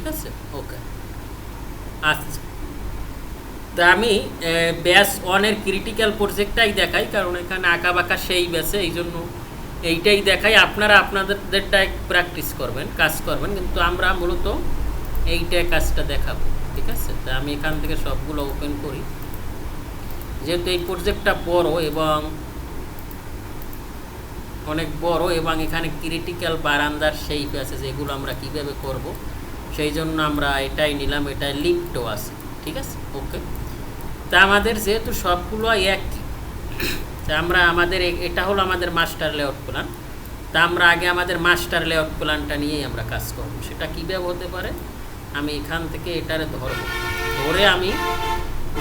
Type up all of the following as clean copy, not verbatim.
ঠিক আছে। ওকে, আচ্ছা, তা আমি ব্যাস 1-এর ক্রিটিক্যাল প্রজেক্টটাই দেখাই, কারণ এখানে আঁকা বাঁকা সেই ব্যাসে, এই জন্য এইটাই দেখাই। আপনারা আপনাদেরটা প্র্যাকটিস করবেন, কাজ করবেন, কিন্তু আমরা মূলত এইটাই কাজটা দেখাবো। ঠিক আছে, তা আমি এখান থেকে সবগুলো ওপেন করি। যেহেতু এই প্রজেক্টটা বড় এবং অনেক বড়, এবং এখানে ক্রিটিক্যাল বারান্দার শেপ আছে, যেগুলো আমরা কিভাবে করব, সেই জন্য আমরা এটাই নিলাম। এটা লিফটও আছে। ঠিক আছে, ওকে। তা আমাদের যেহেতু সবগুলো একই, তা আমরা আমাদের এটা হলো আমাদের মাস্টার লেআউট প্ল্যান। তা আমরা আগে আমাদের মাস্টার লেআউট প্ল্যানটা নিয়েই আমরা কাজ করব। সেটা কীভাবে হতে পারে, আমি এখান থেকে এটারে ধরে আমি,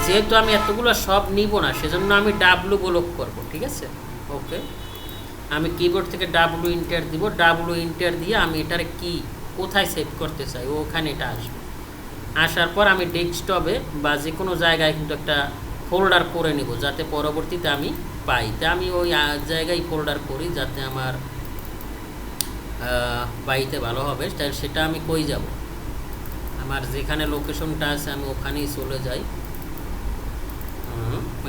যেহেতু আমি এতগুলো সব নিব না, সেজন্য আমি ডাব্লু ব্লক করব। ঠিক আছে, ওকে। আমি কিবোর্ড থেকে ডাব্লু ইন্টার দিব, ডাব্লু ইন্টার দিয়ে আমি এটারে কি কোথায় সেভ করতে চাই ওখানে এটা আসবে। আসার পর আমি ডেস্কটপে বা যে কোনো জায়গায় কিন্তু একটা ফোল্ডার করে নেব, যাতে পরবর্তীতে আমি পাই। তা আমি ওই জায়গায় ফোল্ডার করি, যাতে আমার পাইতে ভালো হবে। তাহলে সেটা আমি কই যাব, আমার যেখানে লোকেশনটা আছে আমি ওখানেই চলে যাই।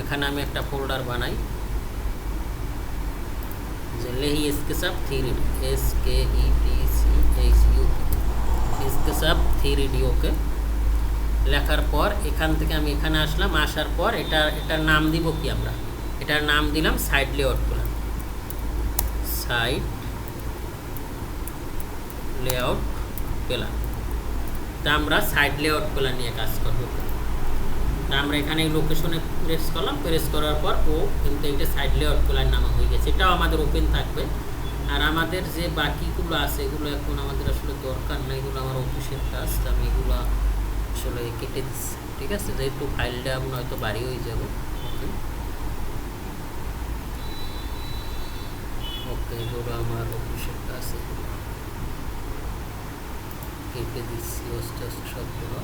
এখানে আমি একটা ফোল্ডার বানাই, যে লেহি SketchUp 3D, SKETCHUP, SketchUp 3D। Okay, লেখার পর এখান থেকে আমি এখানে আসলাম। আসার পর এটার নাম দিব কি, আমরা এটার নাম দিলাম side layout plan. Side layout plan. তা আমরা সাইড লেআউট প্ল্যান নিয়ে কাজ করব। তা আমরা এখানে এই লোকেশনে প্রেস করলাম, প্রেস করার পর ও কিন্তু এটা সাইড লেআউট প্ল্যান নামা হয়ে গেছে। এটাও আমাদের ওপেন থাকবে। আর আমাদের যে বাকিগুলো আছে, এগুলো এখন আমাদের আসলে দরকার না, এগুলো আমার অফিসের কাজ। আমি এগুলো আসলে কেটে দিচ্ছি। ঠিক আছে, যেহেতু ফাইলটা হয়তো বাড়ি হয়ে যাবে। ওকে, ওকে, এগুলো আমার অফিসের কাজ, এগুলো কেটে দিচ্ছি আস্তে আস্তে সবগুলো।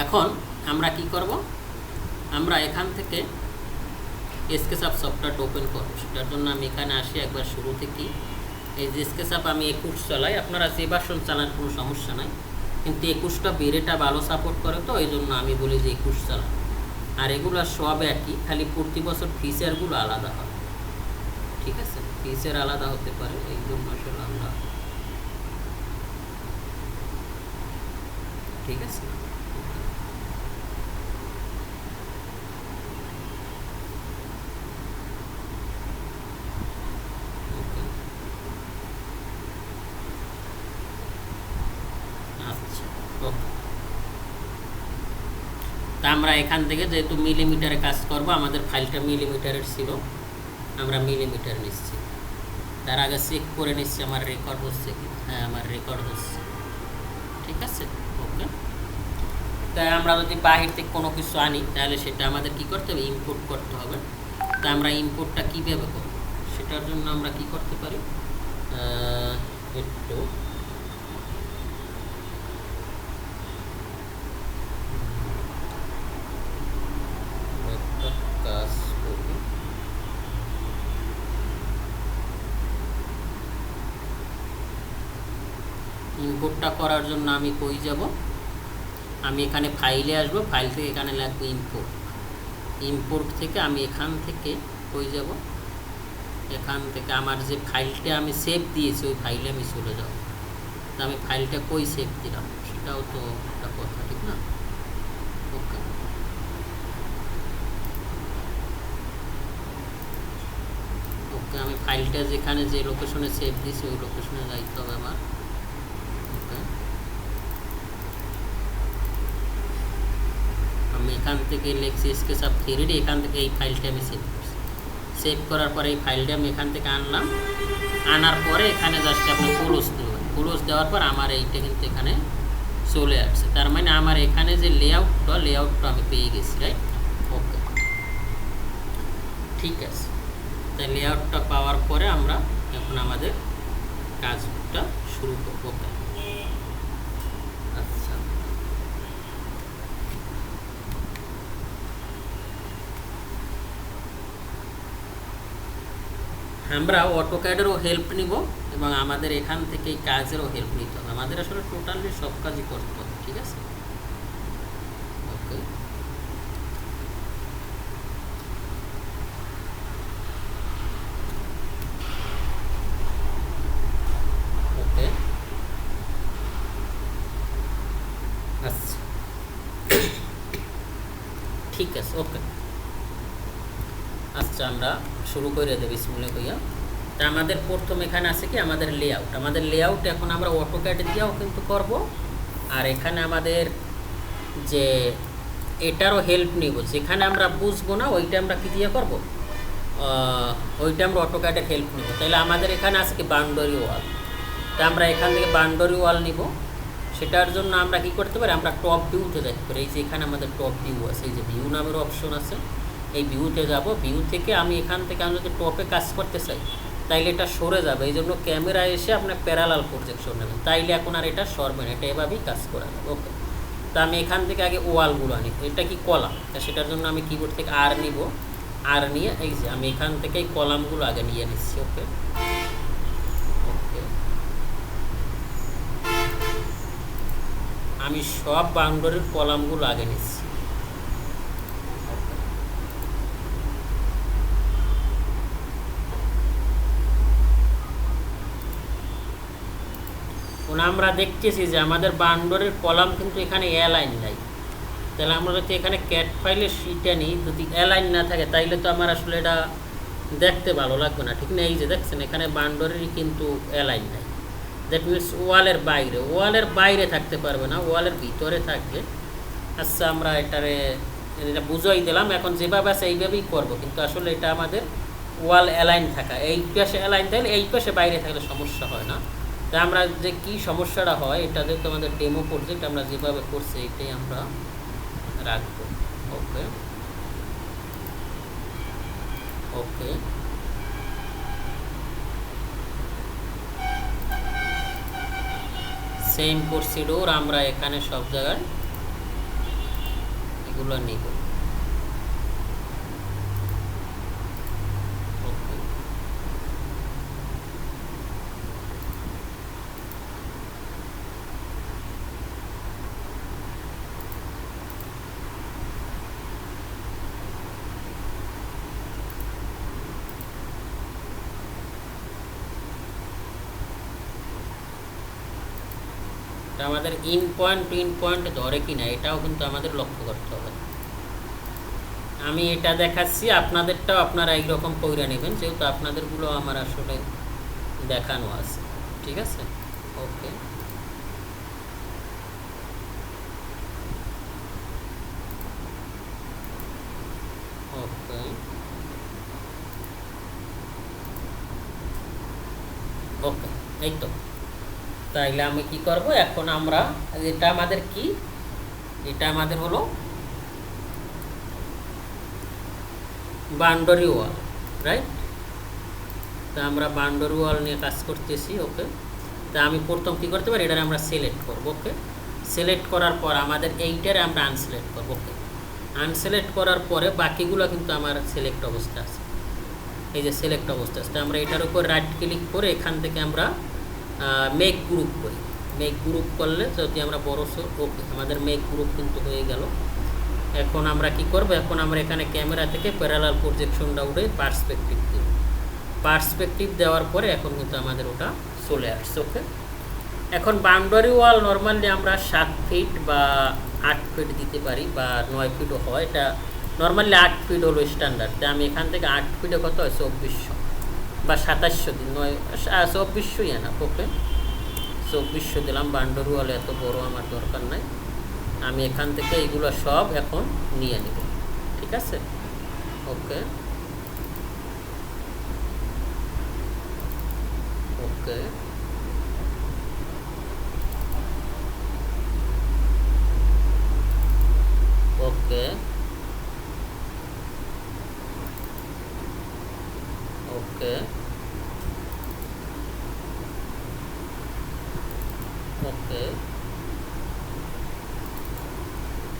এখন আমরা কি করব, আমরা এখান থেকে স্কেচআপ সফটওয়্যারটা ওপেন করব। সেটার জন্য আমি এখানে আসি একবার শুরু থেকেই। এই যে স্কেচআপ আমি 21 চালাই, আপনারা যে ভার্সন চালান কোনো সমস্যা নাই, কিন্তু 21টা বেরেটা ভালো সাপোর্ট করে, তো এই জন্য আমি বলি যে 21 চালান। আর এগুলো সব একই, খালি প্রতি বছর ফিচারগুলো আলাদা হয়। ঠিক আছে, ফিচার আলাদা হতে পারে, এই জন্য আসলে আমরা, ঠিক আছে। তা আমরা এখান থেকে যেহেতু মিলিমিটারে কাজ করব, আমাদের ফাইলটা মিলিমিটারের ছিল, আমরা মিলিমিটার নিচ্ছি। তার আগে চেক করে নিচ্ছি আমার রেকর্ড হচ্ছে কি। হ্যাঁ, আমার রেকর্ড হচ্ছে। ঠিক আছে, ওকে। তাই আমরা যদি বাহির থেকে কোনো কিছু আনি, তাহলে সেটা আমাদের কি করতে হবে, ইম্পোর্ট করতে হবে। তা আমরা ইম্পোর্টটা কীভাবে করব, সেটার জন্য আমরা কি করতে পারি, একটু কাজ করি। ইম্পোর্টটা করার জন্য আমি কই যাব, আমি এখানে ফাইলে আসবো, ফাইল থেকে এখানে লাগবে ইম্পোর্ট। ইম্পোর্ট থেকে আমি এখান থেকে কই যাব, এখান থেকে আমার যে ফাইলটা আমি সেভ দিয়েছি ওই ফাইলে আমি চলে যাব। তা আমি ফাইলটা কই সেভ দিলাম, সেটাও তো একটা কথা, ঠিক না? ওকে, ওকে, আমি ফাইলটা যেখানে যে লোকেশনে সেভ দিয়েছি ওই লোকেশনে যাইতে হবে আমার। ওকে, আমি এখান থেকে লিখছি স্কেচআপ 3D, এখান থেকে এই ফাইলটা আমি সেভ করছি। সেভ করার পরে এই ফাইলটা আমি এখান থেকে আনলাম। আনার পরে এখানে জাস্ট আপনি ক্লোজ দেবেন। ক্লোজ দেওয়ার পর আমার এইটা কিন্তু এখানে চলে আসছে। তার মানে আমার এখানে যে লেআউটটা আমি পেয়ে গেছি, রাইট? ওকে, ঠিক আছে। তাই লেআউটটা পাওয়ার পরে আমরা এখন আমাদের কাজটা শুরু করব। ওকে, আমরা অটোক্যাডেরও হেল্প নিব এবং আমাদের এখান থেকে এই কাজেরও হেল্প নিতে হবে। আমাদের আসলে টোটালি সব কাজই করতে হবে, ঠিক আছে? ওকে, ওকে, আচ্ছা, ঠিক আছে, ওকে। আচ্ছা, আমরা শুরু করে দেব বিসমিল্লাহ কইয়া। তা আমাদের প্রথম এখানে আছে কি আমাদের লেআউট। আমাদের লেআউট এখন আমরা অটোক্যাড দিয়েও কিন্তু করব, আর এখানে আমাদের যে এটারও হেল্প নিব, যেখানে আমরা বুঝবো না ওইটা আমরা কি দিয়ে করব, ওইটা আমরা অটোক্যাডের হেল্প নিব। তাহলে আমাদের এখানে আছে কি বাউন্ডারি ওয়াল। তা আমরা এখান থেকে বাউন্ডারি ওয়াল নিব। সেটার জন্য আমরা কি করতে পারি, আমরা টপ ভিউতে দেখতে পারি। এই যে এখানে আমাদের টপ ভিউ আছে, এই যে ভিউ নামের অপশন আছে, এই ভিউতে যাব। ভিউ থেকে আমি এখান থেকে আমি যদি টপে কাজ করতে চাই তাইলে এটা সরে যাবে। এই জন্য ক্যামেরা এসে আপনার প্যারালাল প্রজেকশন নেবেন, তাইলে এখন আর এটা সরবে না, এটা এভাবেই কাজ করা যাবে। ওকে, তা আমি এখান থেকে আগে ওয়ালগুলো আনি। এটা কি কলাম, তা সেটার জন্য আমি কিবোর্ড থেকে আর নিব। আর নিয়ে এই যে আমি এখান থেকে এই কলামগুলো আগে নিয়ে নিচ্ছি। ওকে, ওকে, আমি সব বাউন্ডারির কলামগুলো আগে নিচ্ছি। আমরা দেখতেছি যে আমাদের বাউন্ডারির কলাম কিন্তু এখানে অ্যালাইন নাই। তাহলে আমরা যদি এখানে ক্যাট ফাইলের শিটটা নিই, যদি অ্যালাইন না থাকে তাইলে তো আমার আসলে এটা দেখতে ভালো লাগবে না, ঠিক না? এই যে দেখছেন এখানে বাউন্ডারি কিন্তু অ্যালাইন নাই। দ্যাট মিনস ওয়ালের বাইরে, ওয়ালের বাইরে থাকতে পারবে না, ওয়ালের ভিতরে থাকবে। আচ্ছা, আমরা এটা বুঝাই দিলাম। এখন যেভাবে আছে এইভাবেই করবো, কিন্তু আসলে এটা আমাদের ওয়াল অ্যালাইন থাকা, এই পাশে অ্যালাইন থাকলে এই পাশে বাইরে থাকলে সমস্যা হয় না। তা আমরা যে কি সমস্যাটা হয়, এটা যেহেতু আমাদের ডেমো প্রজেক্ট, আমরা যেভাবে করছি এটাই আমরা রাখবো। ওকে, ওকে, সেম প্রসিডিউর আমরা এখানে সব জায়গায় এগুলো নিব। ওকে, আমাদের in point to in point ধরে কিনা এটাও কিন্তু আমাদের লক্ষ্য করতে হবে। আমি এটা দেখাচ্ছি, আপনাদেরটাও আপনারা এইরকম কইরা নেবেন, যেহেতু আপনাদেরগুলো আমার আসলে দেখানো আছে, ঠিক আছে? ওকে, ওকে, ওকে, এই তো। তাইলে আমি কি করব, এখন আমরা এটা আমাদের কি, এটা আমাদের হলো বাউন্ডারি ওয়াল, রাইট? তা আমরা বাউন্ডারি ওয়াল নিয়ে কাজ করতেছি। ওকে, তা আমি প্রথম কী করতে পারি, এটারে আমরা সিলেক্ট করব। ওকে, সিলেক্ট করার পর আমাদের এইটারে আমরা আনসিলেক্ট করব। ওকে, আনসিলেক্ট করার পরে বাকিগুলো কিন্তু আমার সিলেক্ট অবস্থা আছে, এই যে সিলেক্ট অবস্থা আছে। আমরা এটার উপর রাইট ক্লিক করে এখান থেকে আমরা মেক গ্রুপ করি। মেক গ্রুপ করলে যদি আমরা বড়, ওকে, আমাদের মেক গ্রুপ কিন্তু হয়ে গেল। এখন আমরা কি করব, এখন আমরা এখানে ক্যামেরা থেকে প্যারালাল প্রজেকশনটা উঠে পার্সপেক্টিভ দেব। পার্সপেক্টিভ দেওয়ার পরে এখন কিন্তু আমাদের ওটা চলে আসছে। ওকে, এখন বাউন্ডারি ওয়াল নর্মালি আমরা 7 ফিট বা 8 ফিট দিতে পারি, বা 9 ফিটও হয়। এটা নর্মালি 8 ফিট হলো স্ট্যান্ডার্ড। তাই আমি এখান থেকে 8 ফিটে কত হয় 2400 বা 2700 দিন, 2400ই না। ওকে, 2400 দিলাম। বাউন্ডারি ওয়াল এত বড় আমার দরকার নাই, আমি এখান থেকে এইগুলো সব এখন নিয়ে নিব, ঠিক আছে? ওকে, ওকে, ওকে, ওকে, ওকে,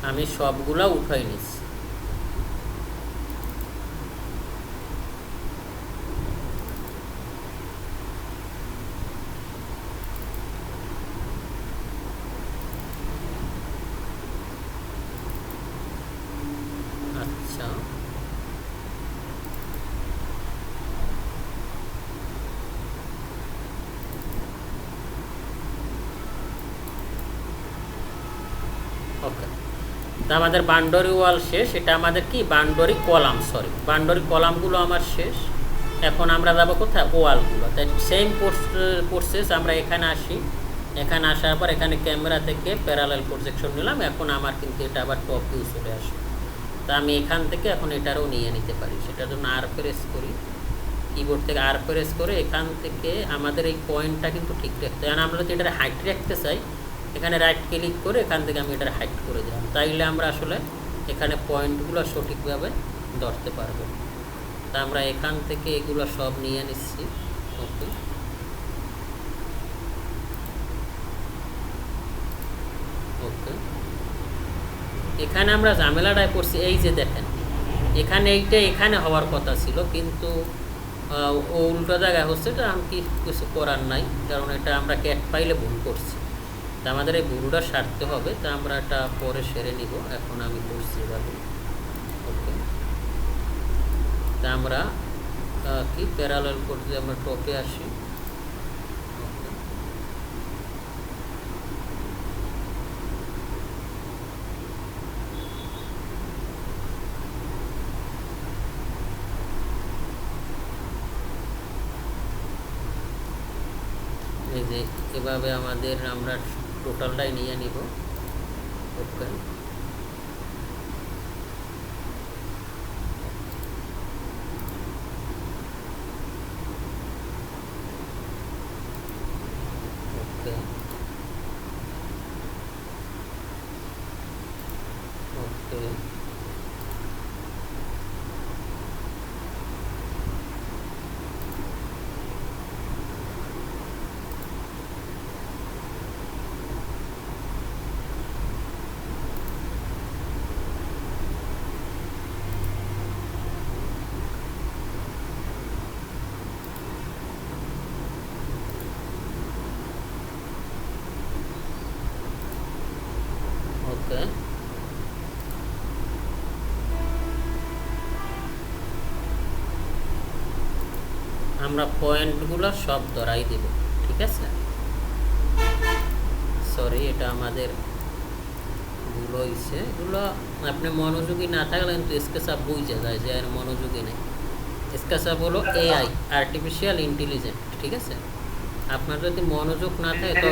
আমি সবগুলা উঠাই নিচ্ছি। ওকে, তো আমাদের বাউন্ডারি ওয়াল শেষ। এটা আমাদের কি বাউন্ডারি কলাম, বাউন্ডারি কলামগুলো আমার শেষ। এখন আমরা যাবো কোথায়, ওয়ালগুলো। তাই সেম প্রসেস আমরা এখানে আসি, এখানে আসার পর এখানে ক্যামেরা থেকে প্যারালাল প্রজেকশন নিলাম। এখন আমার কিন্তু এটা আবার টপ ভিউ চলে আসে। তা আমি এখান থেকে এখন এটারও নিয়ে নিতে পারি। সেটার জন্য আর প্রেস করি, কিবোর্ড থেকে আর প্রেস করে এখান থেকে আমাদের এই পয়েন্টটা কিন্তু ঠিক রাখতে হয়। আমরা যদি এটার হাইট রাখতে চাই, এখানে রাইট ক্লিক করে এখান থেকে আমি এটার হাইট করে দিলাম। তাইলে আমরা আসলে এখানে পয়েন্টগুলো সঠিকভাবে ধরতে পারবো। তা আমরা এখান থেকে এগুলো সব নিয়ে নিচ্ছি। ওকে, ওকে, এখানে আমরা ঝামেলাটায় পড়ছি। এই যে দেখেন, এখানে এইটা এখানে হওয়ার কথা ছিল, কিন্তু ও উল্টো জায়গায় হচ্ছে। এটা আমি কিছু করার নাই, কারণ এটা আমরা ক্যাট পাইলে ভুল করছি। তা আমাদের এই ভুলটা সারতে হবে। তা আমরা এটা পরে সেরে নিব। এখন আমি করছি এভাবে। ওকে, তা আমরা কি প্যারালাল করতে আমরা টপে আসি। এই যে এভাবে আমাদের আমরা টোটালটাই নিয়ে নিব। ওকে, ওকে, ওকে, ওকে, আমরা পয়েন্টগুলো সব ধরাই দেব। ঠিক আছে, সরি, এটা আমাদের ভুল হয়েছে। এগুলো আপনি মনোযোগী না থাকলে কিন্তু স্কেচআপ বুঝে যায় যে আর মনোযোগী নেই। স্কেচআপ হলো এআই, আর্টিফিশিয়াল ইন্টেলিজেন্ট। ঠিক আছে, আপনার যদি মনোযোগ না থাকে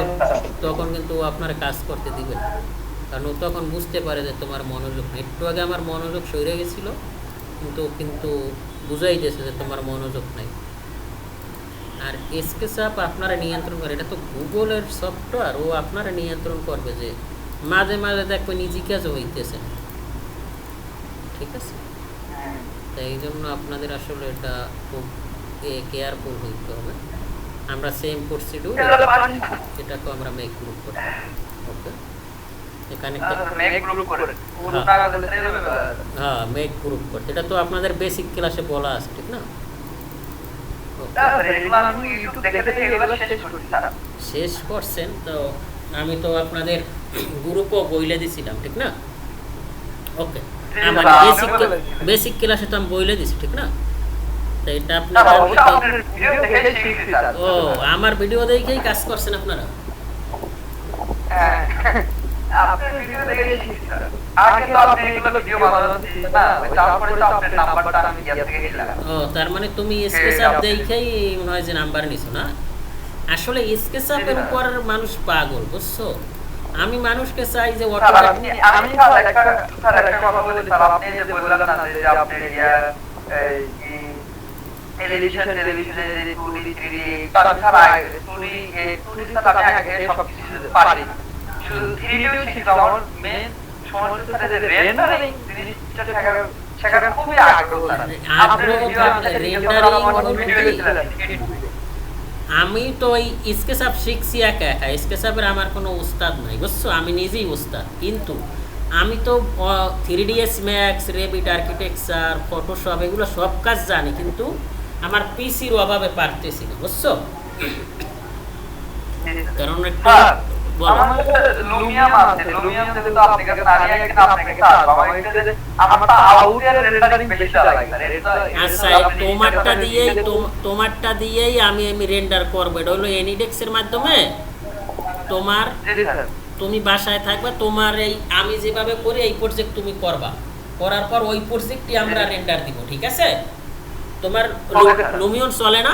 তখন কিন্তু ও আপনার কাজ করতে দিবে না, কারণ ও তখন বুঝতে পারে যে তোমার মনোযোগ নেই। একটু আগে আমার মনোযোগ সরে গেছিল, কিন্তু বুঝাই দিয়েছে যে তোমার মনোযোগ নেই। আর স্কেচআপ আপনারা নিয়ন্ত্রণ করে, এটা তো গুগলের সফটওয়্যার, ও আপনারা নিয়ন্ত্রণ করবে যে মাঝে মাঝে দেখবে নিজে কাজ হইতেছে। ঠিক আছে, তাই এই জন্য আপনাদের আসলে এটা খুব কেয়ারফুল হইতে হবে। আমরা সেম প্রসিডিউর এটাকে আমরা মেক গ্রুপ করতে হবে। ওকে, এখানে হ্যাঁ মেক গ্রুপ করতে, এটা তো আপনাদের বেসিক ক্লাসে বলা আছে, ঠিক না? শেষ করছেন তো, আমি তো আপনাদের গ্রুপও বইলে দিছিলাম, ঠিক না? ওকে, আমার বেসিক ক্লাসে তো আমি বইলে দিছি, ঠিক না? তো এটা আপনারা ও আমার ভিডিও দেখেই কাজ করছেন আপনারা। ও তার মানে তুমি স্কেচআপ দেখেই মনে হয় যে নাম্বার নিছো না? আসলে স্কেচআপের উপর মানুষ পাগল, বুঝছো? আমি মানুষকে চাই যে আমি একটা কথা বলি স্যার, আপনি যে বললেন না যে আপনি টেলিভিশনে যে 2D 3D তাছাড়া 2D ছাড়া আমি আগে সব কিছু পারি না, শুধু 3D শিখতে আমার মেন সমস্যা হচ্ছে যে রেন্ডারিং জিনিসটা শেখার খুবই আগ্রহ আছে। আমি তো ওই স্কেচআপ শিখছি একা একা, স্কেচআপের আমার কোনো উস্তাদ নাই, বুঝছো? আমি নিজেই উস্তাদ, কিন্তু আমি তো 3ds ম্যাক্স, রেভিট, আর্কিটেকচার, ফটোশপ এগুলো সব কাজ জানি, কিন্তু আমার পিসির অভাবে পারতেছি না, বুঝছো? কারণ একটু তোমারটা দিয়েই আমি রেন্ডার করবো। এটা হলো এনিডেক্স এর মাধ্যমে তোমার তুমি বাসায় থাকবা, তোমার এই আমি যেভাবে করি এই প্রজেক্ট তুমি করবা, করার পর ওই প্রজেক্টই আমরা রেন্ডার দিব, ঠিক আছে? তোমার লুমিয়ন চলে না?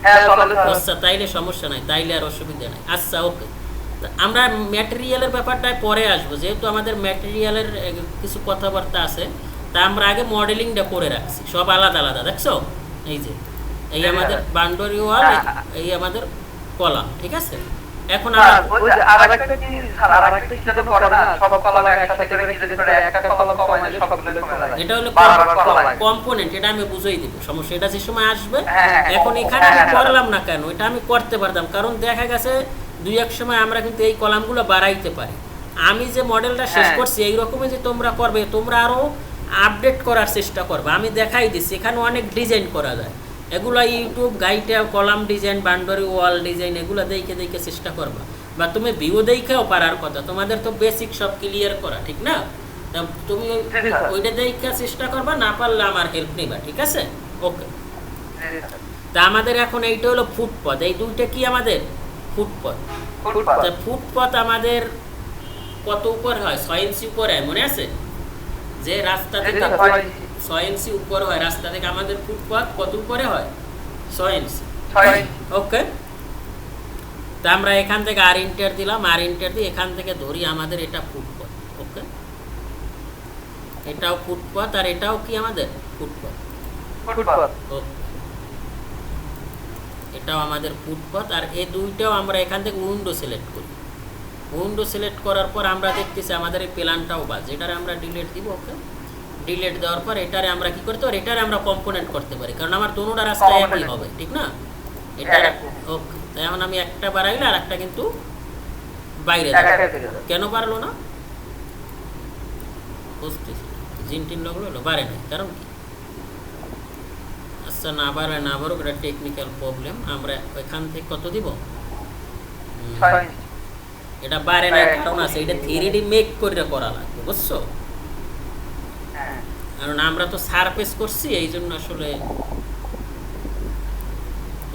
হ্যাঁ চলে স্যার। আচ্ছা তাইলে সমস্যা নাই, তাইলে আর অসুবিধা নাই। আচ্ছা ওকে, আমরা ম্যাটেরিয়ালের ব্যাপারটায় পরে আসবো, যেহেতু আমাদের ম্যাটেরিয়ালের কিছু কথাবার্তা আছে, তা আমরা আগে মডেলিংটা করে রাখছি, সব আলাদা আলাদা, দেখছো? এই যে এই আমাদের বাউন্ডারি ওয়াল, এই আমাদের কলাম, ঠিক আছে? এখন স্যার আমরা ওই যে আরেকটা কি স্যার আরেকটা কি যেন করে না, সব কলাম একসাথে করে কি করে একটা কলাম কমাইলে সবগুলো কমে যায়। এটা হলো বারবার করা লাগে। কম্পোনেন্ট, এটা আমি বুঝাই দিব, সমস্যা এটা যে সময় আসবে। হ্যাঁ, এখন এখানে আমি হ্যাঁ, করলাম না কেন, এটা আমি করতে পারতাম, কারণ দেখা গেছে দুই এক সময় আমরা কিন্তু এই কলামগুলো বাড়াইতে পারি। আমি যে মডেলটা শেষ হ্যাঁ। করছি এই রকমই যে তোমরা করবে, তোমরা আরো আপডেট করার চেষ্টা করবে। আমি দেখাই দিচ্ছি এখানে অনেক ডিজাইন করা যায়, এগুলো ইউটিউব গাইডে column design, boundary wall design, এগুলো দেখে দেখে চেষ্টা করবা, বা তুমি ভিউ দেখেও পারার কথা, তোমাদের তো বেসিক সব ক্লিয়ার করা, ঠিক না? তা তুমি জি, স্যার। ওইটা দেখে চেষ্টা করবা, না পারলে আমার হেল্প নিবা, ঠিক আছে? ওকে, তা আমাদের এখন এইটা হলো ফুটপথ, এই দুইটা কি আমাদের ফুটপথ। ফুটপাত। তা ফুটপথ আমাদের কত উপর হয়? 6 ইঞ্চি উপরে হয়, মনে আছে? যে রাস্তা থেকে 6 ইঞ্চি উপর হয়, রাস্তা থেকে আমাদের ফুটপথ কত উপরে হয়? 6 ইঞ্চি। ওকে, তা আমরা এখান থেকে আর ইন্টার দিলাম, আর ইন্টার দিয়ে এখান থেকে ধরি আমাদের এটা ফুটপথ। ওকে, এটাও ফুটপথ আর এটাও কি আমাদের ফুটপথ। ফুটপাত। ওকে, এটাও আমাদের ফুটপথ, আর এই দুইটাও আমরা এখান থেকে উইন্ডো সিলেক্ট করি। উইন্ডো সিলেক্ট করার পর আমরা দেখতেছি আমাদের এই প্ল্যানটাও বাজ, এটারে আমরা ডিলিট দিব। ওকে, ডিলিট দেওয়ার পর এটারে আমরা কি করতে পারি, এটারে আমরা কম্পোনেন্ট করতে পারি, কারণ আমার দুটোটা রাস্তা একই হবে, ঠিক না? এটা ওকে, তাই এখন আমি একটা বাড়াইলে আর একটা কিন্তু বাইরে যাবে। কেন পারলো না বুঝতেছি, জিনটিন লগলো হলো বাড়ে নাই, কারণ কি? আচ্ছা না বাড়ে না বাড়ুক, এটা টেকনিক্যাল প্রবলেম। আমরা এখান থেকে কত দিব? এটা বাড়ে নাই কারণ আছে, এটা 3D মেক করে করা লাগবে, বুঝছো? কারণ আমরা তো সারফেস করছি, এই জন্য আসলে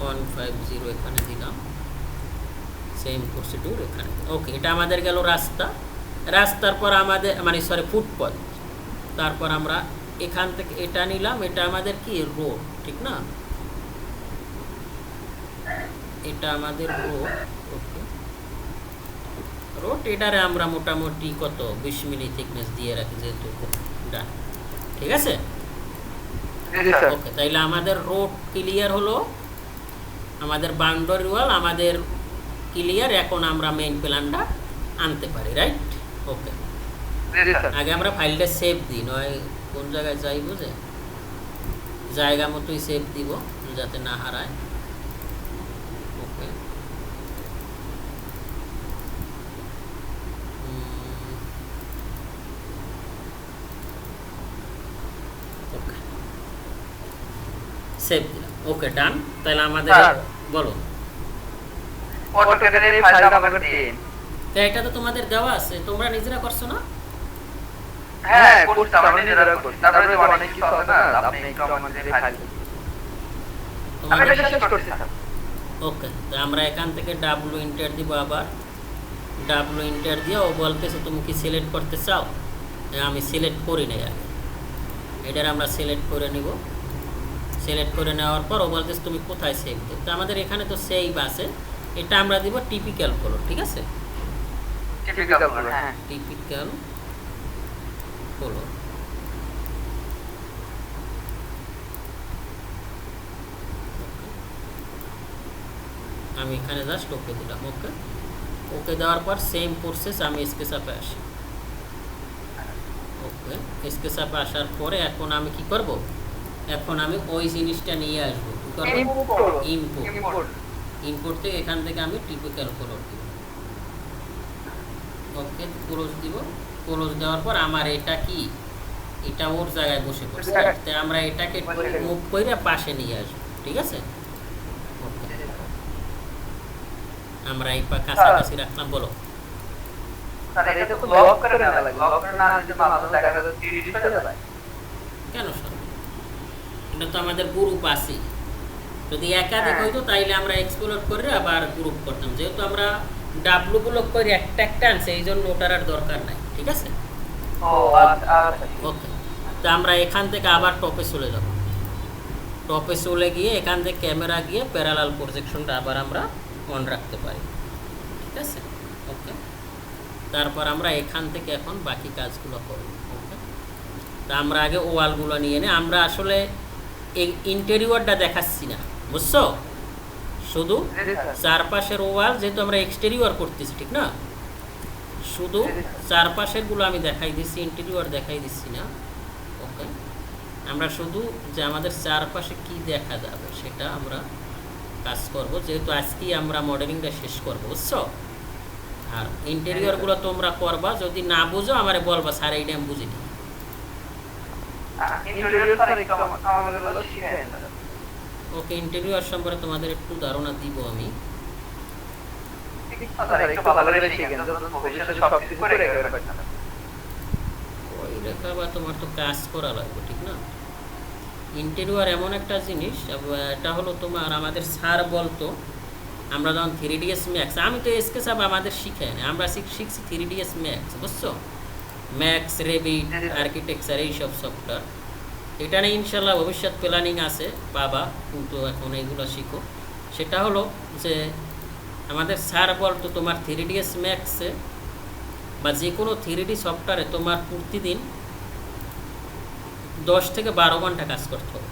150 এখানে দিলাম, সেম প্রসিডিউর এখানে। ওকে, এটা আমাদের গেল রাস্তা, রাস্তার পর আমাদের মানে সরি ফুটপথ, তারপর আমরা এখান থেকে এটা নিলাম, এটা আমাদের কি রোড, ঠিক না? এটা আমাদের রোড। ওকে, রোড এটারে আমরা মোটামুটি কত 20 মিলি থিকনেস দিয়ে রাখি, যেহেতু ডান, ঠিক আছে? ওকে, তাইলে আমাদের রোড ক্লিয়ার হলো, আমাদের বাউন্ডারি ওয়াল আমাদের ক্লিয়ার। এখন আমরা মেইন প্ল্যানটা আনতে পারি, রাইট? ওকে, আগে আমরা ফাইলটা সেভ দিই, নয় কোন জায়গায় যাই বুঝে জায়গা মতোই সেভ দিব, যাতে না হারায়। ওকে, ওকে, সেভ দিলাম। ওকে, ডান। তাহলে আমাদের বলো, অটোক্যাডের এই ফাইলটা আমাকে দিন। তো এটা তো তোমাদের দেওয়া আছে, তোমরা নিজেরা করছো না? হ্যাঁ, করছি, আমরা নিজেরা করছি। তারপরে অনেক কিছু আছে না, আপনি একটু আমাদের এই ফাইল। আমি এটা শেষ করছি স্যার। ওকে, তো আমরা এখান থেকে ডাব্লু ইন্টার দিব, আবার ডাব্লু ইন্টার দিয়ে ও বলতেছে তুমি কি সিলেক্ট করতে চাও? আমি সিলেক্ট করি নাই আগে, এটার আমরা সিলেক্ট করে নিব। সিলেক্ট করে নেওয়ার পর ও বলতেছে তুমি কোথায় সেভ দেব, তো আমাদের এখানে তো সেভ আছে, এটা আমরা দিব টিপিক্যাল কালার, ঠিক আছে? টিপিক্যাল কালার, হ্যাঁ টিপিক্যাল কালার। আমি এখানে জাস্ট ওকে দিলাম। ওকে, ওকে দেওয়ার পর সেম প্রসেস আমি স্কেচআপে আসি। ওকে, স্কেচআপে আসার পরে এখন আমি কি করব, এখন আমি ওই জিনিসটা নিয়ে আসবো, কি করব? ইম্পোর্ট। ইম্পোর্ট থেকে এখান থেকে আমি টিপিক্যাল কালার দিব। ওকে, ক্লোজ দিব। ক্লোজ দেওয়ার পর আমার এটা কি, এটা ওর জায়গায় বসে পড়ছে, তাই আমরা এটাকে মুভ করে পাশে নিয়ে আসবো, ঠিক আছে? ওকে, আমরা এই কাছাকাছি রাখলাম। বলো স্যার এটা তো লক করে না লাগে, লক করে না দিলে মাঝে দেখা যাচ্ছে 3D চলে যায়। কেন স্যার, এটা তো আমাদের গ্রুপ আছে, যদি একাধিক হইতো তাইলে আমরা এক্সপ্লোর করে আবার গ্রুপ করতাম। যেহেতু আমরা ডাব্লুগুলো করে একটা একটা আনছে, এই জন্য ওটার আর দরকার নাই, ঠিক আছে? ও আচ্ছা আচ্ছা। ওকে, তো আমরা এখান থেকে আবার টপে চলে যাব। টপে চলে গিয়ে এখান থেকে ক্যামেরা গিয়ে প্যারালাল প্রজেকশনটা আবার আমরা অন রাখতে পারি, ঠিক আছে? ওকে, তারপর আমরা এখান থেকে এখন বাকি কাজগুলো করব। ওকে, তা আমরা আগে ওয়ালগুলো নিয়ে নিই। আমরা আসলে এই ইন্টেরিয়রটা দেখাচ্ছি না, বুঝছো? শুধু চারপাশের ওয়াল, যেহেতু আমরা এক্সটেরিয়র করতেছি, ঠিক না? শুধু চারপাশেরগুলো আমি দেখাই দিচ্ছি, ইন্টেরিয়র দেখাই দিচ্ছি না। ওকে, আমরা শুধু যে আমাদের চারপাশে কি দেখা যাবে সেটা আমরা কাজ করব, যেহেতু আজকেই আমরা মডেলিংটা শেষ করবো, বুঝছো? আর ইন্টেরিয়রগুলো তোমরা করবা, যদি না বুঝো আমারে বলবা, স্যার এইটা আমি বুঝিনি। ইন্টেরিয়র স্যার একটু আমাদের হলো শিখায় না। ওকে, ইন্টেরিয়র সম্পর্কে তোমাদের একটু ধারণা দিব আমি। স্যার একটু ভালো করে শিখেন, যখন ভবিষ্যতে সবকিছু করে গেলে পারবেন না। ওই রেখা বা তোমার তো কাজ করা লাগবে, ঠিক না? ইন্টেরিয়র এমন একটা জিনিস, এটা হলো তোমার, আমাদের স্যার বলতো আমরা যখন 3ds ম্যাক্স, আমি তো এসকে সাব আমাদের শিখাই না, আমরা শিখছি 3ds ম্যাক্স, বুঝছো? ম্যাক্স, রেভিট, আর্কিটেকচার, এইসব সফটওয়্যার। এটা নিয়ে ইনশাল্লাহ ভবিষ্যৎ প্ল্যানিং আছে বাবা, কিন্তু এখন এইগুলো শিখো। সেটা হলো যে আমাদের স্যার বলতো তোমার 3ds ম্যাক্সে বা যে কোনো 3D সফটওয়্যারে তোমার প্রতিদিন 10 থেকে 12 ঘন্টা কাজ করতে হবে,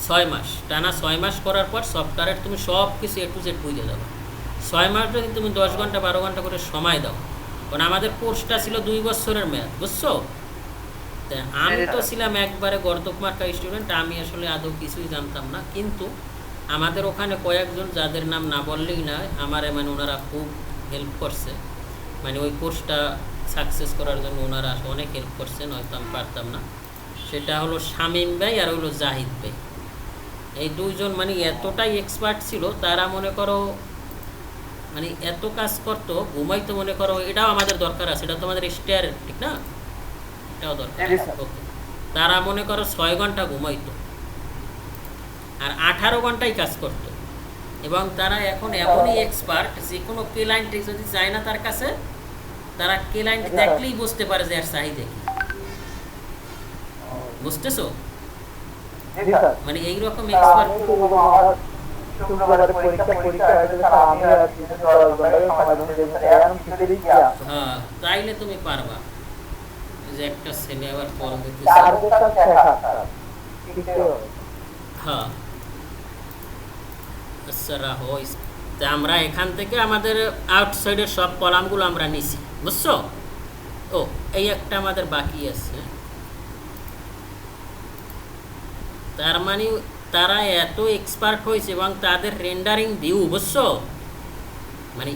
6 মাস টানা। 6 মাস করার পর সফটওয়্যারের তুমি সব কিছু এ টু জেড বুঝে যাবে। 6 মাস যদি তুমি 10 ঘন্টা 12 ঘন্টা করে সময় দাও, কারণ আমাদের কোর্সটা ছিল 2 বছরের মেয়াদ, বুঝছো? তা আমি তো ছিলাম একবারে গর্দপ মার্কা স্টুডেন্ট, আমি আসলে আদৌ কিছুই জানতাম না, কিন্তু আমাদের ওখানে কয়েকজন, যাদের নাম না বললেই না, আমার মানে ওনারা খুব হেল্প করছে, মানে ওই কোর্সটা সাকসেস করার জন্য ওনারা অনেক হেল্প করছেন, হয়তো আমি পারতাম না। সেটা হলো শামীম ভাই আর হলো জাহিদ ভাই। এই দুইজন মানে এতটাই এক্সপার্ট ছিল, তারা মনে করো মানে এত কাজ করতো, ঘুমাইতো মনে করো, এটাও আমাদের দরকার আছে, এটা তো আমাদের স্টেয়ার, ঠিক না? এটাও দরকার আছে। ওকে, তারা মনে করো 6 ঘন্টা ঘুমাইতো আর 18 ঘন্টাই কাজ করতো, এবং তারা এখন এমনই এক্সপার্ট, যে কোনো ক্লায়েন্ট যদি যায় না তার কাছে, তারা ক্লায়েন্ট দেখলেই বুঝতে পারে যে এর চাহিদা কি, বুঝতেছো? মানে এইরকম এক্সপার্ট। হ্যাঁ, তাইলে তুমি পারবা। যে একটা ছেলে আবার কল দিতেছে। হ্যাঁ, আচ্ছা রাহো। তা আমরা এখান থেকে আমাদের আউটসাইডের সব কলামগুলো আমরা নিছি, বুঝছো? ও, এই একটা আমাদের বাকি আছে। তার মানে তারা এত এক্সপার্ট হয়েছে এবং তাদের রেন্ডারিং ভিউ, বুঝছো, মানে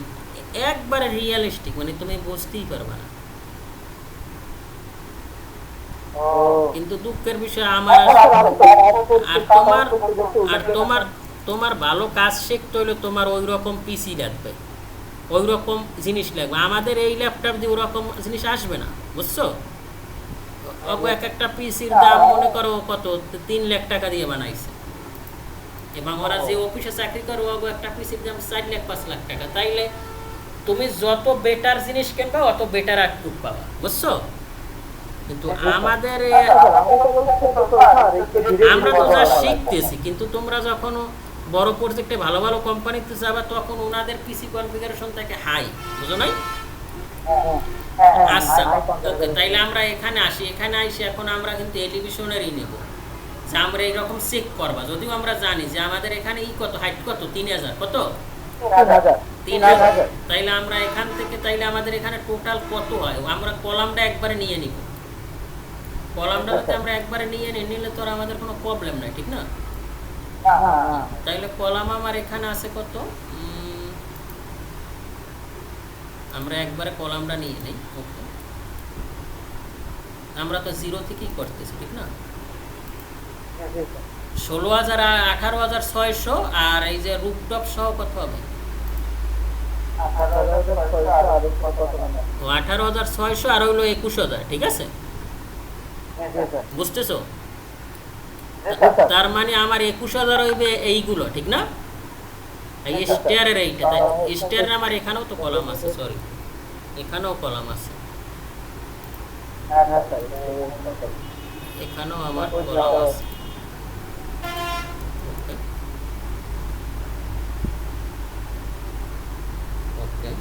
একবারে রিয়েলিস্টিক, মানে তুমি বুঝতেই পারবে না। কিন্তু দুঃখের বিষয় আমার আর তোমার ভালো কাজ শিখতে হলে তোমার ওই রকম পিসি লাগবে, ওই রকম জিনিস লাগবে। আমাদের এই ল্যাপটপ দিয়ে ওরকম জিনিস আসবে না, বুঝছো? এক একটা পিসির দাম মনে করো কত, 3 লাখ টাকা দিয়ে বানাইছে, এবং ওরা যে অফিসে চাকরি করে একটা পিসির দাম 4 লাখ 5 লাখ টাকা। তাইলে তুমি যত বেটার জিনিস কিনবা অত বেটার আউটপুট পাবা, বুঝছো? কিন্তু আমাদের আমরা তো যা শিখতেছি, কিন্তু তোমরা যখন বড় প্রজেক্টে ভালো ভালো কোম্পানিতে যাবা, তখন ওনাদের পিসি কনফিগারেশন থাকে হাই, বুঝো নাই? আচ্ছা, ওকে, তাইলে আমরা এখানে আসি। এখানে আসি এখন আমরা কিন্তু এলিভেশনেরই নেব, যে আমরা এইরকম চেক করবা। যদিও আমরা জানি যে আমাদের এখানে কত হাইট, কত 3000, কত 3000। তাইলে আমরা এখান থেকে, তাইলে আমাদের এখানে টোটাল কত হয়, আমরা কলামটা একবারে নিয়ে নিব। কলামটা যদি আমরা একবারে নিয়ে নিলে তো আর আমাদের কোনো প্রবলেম নাই, ঠিক না? তাইলে কলাম আমার এখানে আছে কত, আমরা একবারে কলামটা নিয়ে নিই। ওকে, আমরা তো 0 থেকেই করতেছি, ঠিক না? 16,000 আর 18,600, আর এই যে রুফটপ সহ কত হবে? 18,600 আর হইলো 21,000, ঠিক আছে? বুঝতেছো? তার মানে আমার 21,000 হইবে এইগুলো, ঠিক না? এই স্টেয়ারের এইটা স্টেয়ারের আমার এখানেও তো কলাম আছে, সরি এখানেও কলাম আছে, এখানেও আমার কলাম আছে। ওকে ওকে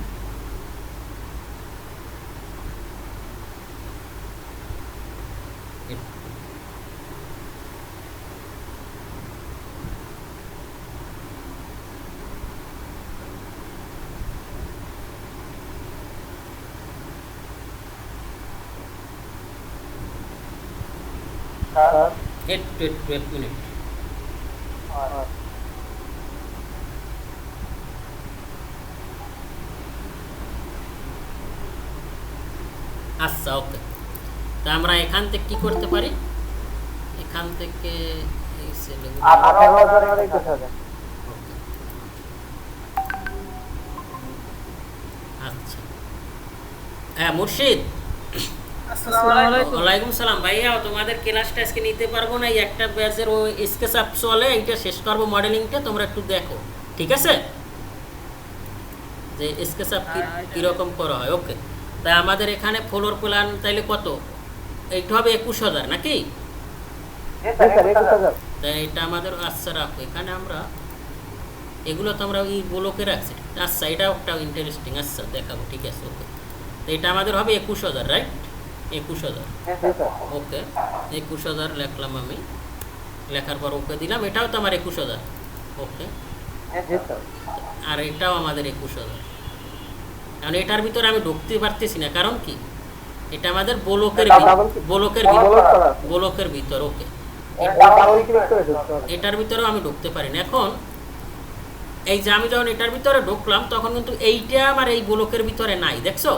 এক মিনিট। আচ্ছা ওকে, তা আমরা এখান থেকে কি করতে পারি, এখান থেকে এই সেলগুলো আচ্ছা। হ্যাঁ মুর্শিদ, ওয়ালাইকুম সালাম ভাইয়া, তোমাদের ক্লাসটা আজকে নিতে পারবো না, এই একটা ব্যাচের ও স্কেচ আপ চলে, এইটা শেষ করবো মডেলিংটা, তোমরা একটু দেখো ঠিক আছে, যে স্কেচ আপ কীরকম করা হয়। ওকে, তাই আমাদের এখানে ফ্লোর প্ল্যান তাইলে কত, এইটা হবে 21,000 নাকি? তাই এটা আমাদের আচ্ছা রাখো, এখানে আমরা এগুলো তো আমরা ওই ব্লকে রাখছি। আচ্ছা এটাও একটা ইন্টারেস্টিং, আচ্ছা দেখাবো ঠিক আছে। ওকে, তো এটা আমাদের হবে 21,000, রাইট? 21,000 ওকে, 21,000 লিখলাম আমি, লেখার পর ওকে দিলাম, এটাও তো আমার 21,000 ওকে, আর এটাও আমাদের 21,000। কারণ এটার ভিতরে আমি ঢুকতে পারতেছি না, কারণ কি এটা আমাদের ব্লকের ভিতর। ওকে, এটার ভিতরেও আমি ঢুকতে পারি না। এখন এই যে আমি যখন এটার ভিতরে ঢুকলাম তখন কিন্তু এইটা আমার এই ব্লকের ভিতরে নাই, দেখছো?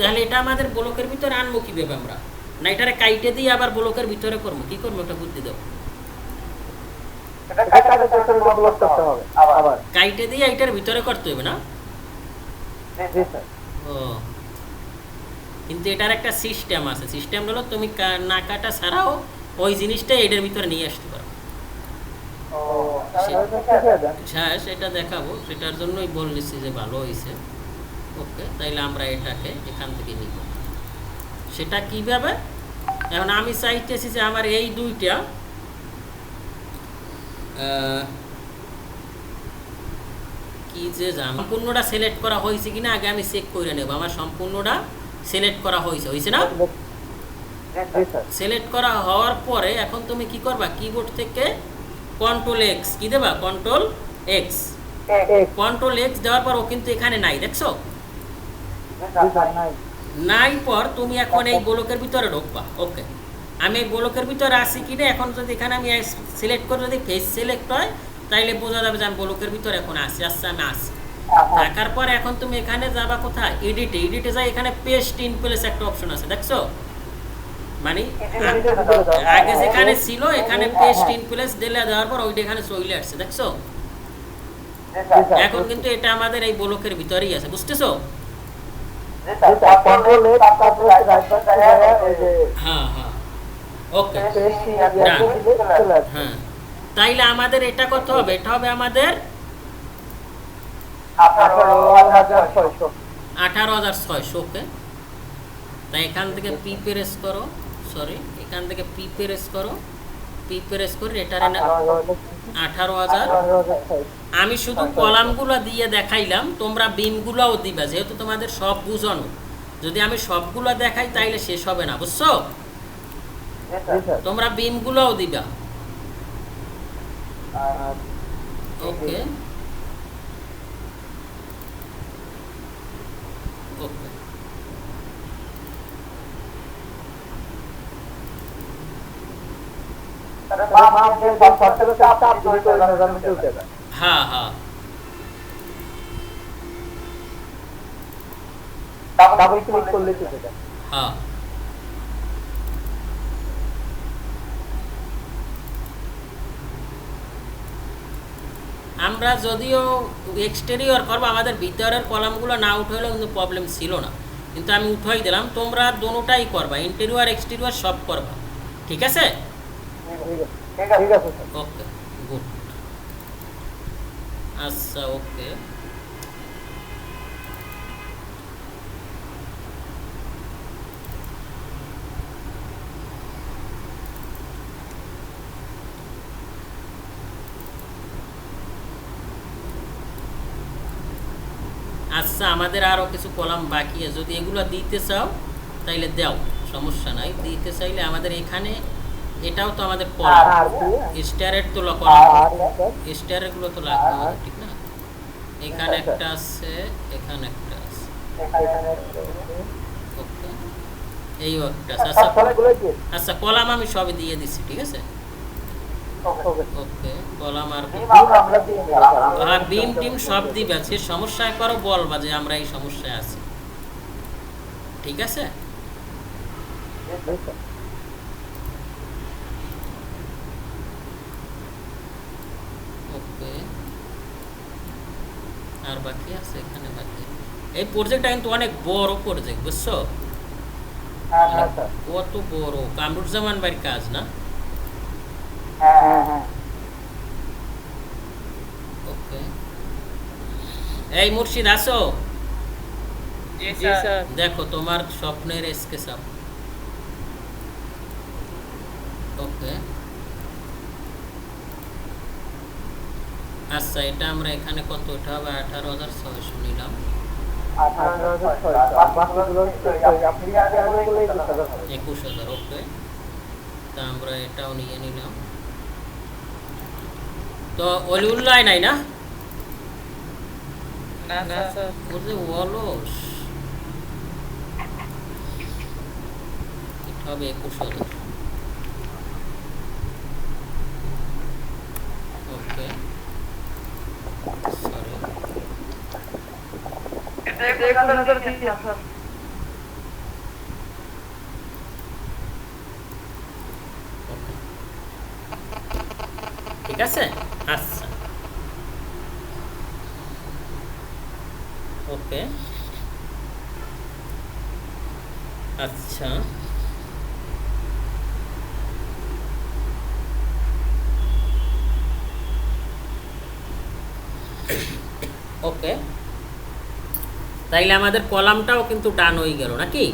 তাহলে এটা আমাদের ব্লকের ভিতরে আনবো কিভাবে আমরা? না এটারে কাইটে দিয়ে আবার ব্লকের ভিতরে করবো, কি করবো ওটা বুদ্ধি দাও। কাইটে দিয়ে এটার ভিতরে করতে হবে না? ও, কিন্তু এটার একটা সিস্টেম আছে, সিস্টেম হলো তুমি না কাটা ছাড়াও ওই জিনিসটা এটার ভিতরে নিয়ে আসতে পারো। হ্যাঁ সেটা দেখাবো, সেটার জন্যই বলছি যে ভালো হয়েছে। ওকে, তাইলে আমরা এটাকে এখান থেকে নিব, সেটা কিভাবে? এখন আমি চাইতেছি যে আমার এই দুইটা কি যে সম্পূর্ণটা সিলেক্ট করা হয়েছে কিনা আগে আমি চেক করে নেব। আমার সম্পূর্ণটা সিলেক্ট করা হয়েছে না? সিলেক্ট করা হওয়ার পরে এখন তুমি কি করবা, কিবোর্ড থেকে কন্ট্রোল এক্স কি দেবা, কন্ট্রোল এক্স দেওয়ার পর ও কিন্তু এখানে নাই, দেখছো? নাই পর তুমি এখন এই ব্লকের ভিতরে ঢুকবা। ওকে, আমি এই ব্লকের ভিতরে আসি কিনা, এখন যদি এখানে আমি সিলেক্ট করে যদি ফেস সিলেক্ট হয় তাইলে বোঝা যাবে যে আমি ব্লকের ভিতরে এখন আসি। আচ্ছা আমি আসি, থাকার পর এখন তুমি এখানে যাবা কোথায়, এডিটে যাই, এখানে পেস্ট ইন প্লেস একটা অপশন আছে, দেখছো? মানে আগে যেখানে ছিল এখানে পেস্ট ইন প্লেস দিলে দেওয়ার পর ওইটা এখানে চলে আসছে, দেখছো? এখন কিন্তু এটা আমাদের এই ব্লকের ভিতরেই আছে, বুঝতেছো? হ্যাঁ হ্যাঁ ওকে, হ্যাঁ তাইলে আমাদের এটা কত হবে, এটা হবে আমাদের 18,600। ওকে, তাই এখান থেকে পি প্রেস করো, সরি এখান থেকে পি প্রেস করে এটার 18,000। আমি শুধু কলামগুলো দিয়ে দেখাইলাম, তোমরা বিমগুলোও দিবা, যেহেতু তোমাদের সব বুঝানো। যদি আমি সবগুলো দেখাই তাইলে শেষ হবে না, বুঝছো? তোমরা বিমগুলোও দিবা। ওকে ওকে, হ্যাঁ হ্যাঁ ডাবল ক্লিক করলে চলে যায়। হ্যাঁ আমরা যদিও এক্সটেরিয়র করবো, আমাদের ভিতরের কলামগুলো না উঠাইলেও কিন্তু প্রবলেম ছিল না, কিন্তু আমি উঠাই দিলাম। তোমরা দোনোটাই করবা, ইন্টেরিয়র এক্সটেরিয়র সব করবা, ঠিক আছে? ঠিক আছে ওকে গুড। আচ্ছা ওকে। আচ্ছা আমাদের আরও কিছু কলাম বাকি আছে, যদি এগুলো দিতে চাও তাইলে দাও, সমস্যা নাই। দিতে চাইলে আমাদের এখানে এটাও তো আমাদের কলাম, স্টারের তো কলাম, স্টারের গুলো তো লাগবে আমাদের, ঠিক না? এখানে একটা আছে, এখানে একটা আছে, ওকে, এই একটা আছে। আচ্ছা আচ্ছা কলাম আমি সবই দিয়ে দিচ্ছি, ঠিক আছে, ওকে। কলাম আর হ্যাঁ বিম টিম সব দিবে, সে সমস্যায় করো বলবা যে আমরা এই সমস্যায় আছি, ঠিক আছে। ওকে আর বাকি আছে এখানে বাকি। এই প্রজেক্টটা কিন্তু অনেক বড় প্রজেক্ট, বুঝছো? কত বড়, কামরুজ্জামান ভাইয়ের কাজ না? ওকে। এই মুর্শিদ আসো, দেখো তোমার স্বপ্নের স্কেচ আপ। ওকে আচ্ছা এটা আমরা এখানে কত, এটা হবে 18,600 নিলাম, 21,000। ওকে তা আমরা এটাও নিয়ে নিলাম। তো অলিউল্লাহ নাই না? ওর যে অলস, এটা হবে 21,000। ওকে সরি, ঠিক আছে। আচ্ছা ওকে আচ্ছা ওকে তাইলে আমাদের কলামটাও কিন্তু ডান হয়ে গেল নাকি?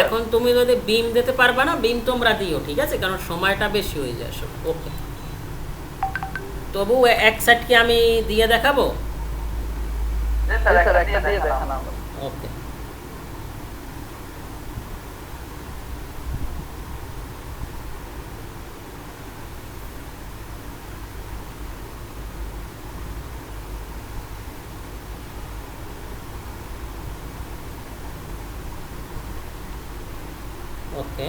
এখন তুমি যদি বিম দিতে পারবা না, বিম তোমরা দিও, ঠিক আছে, কারণ সময়টা বেশি হয়ে যায় আসলে। ওকে তবু এক সাইড কি আমি দিয়ে দেখাবো? ওকে ওকে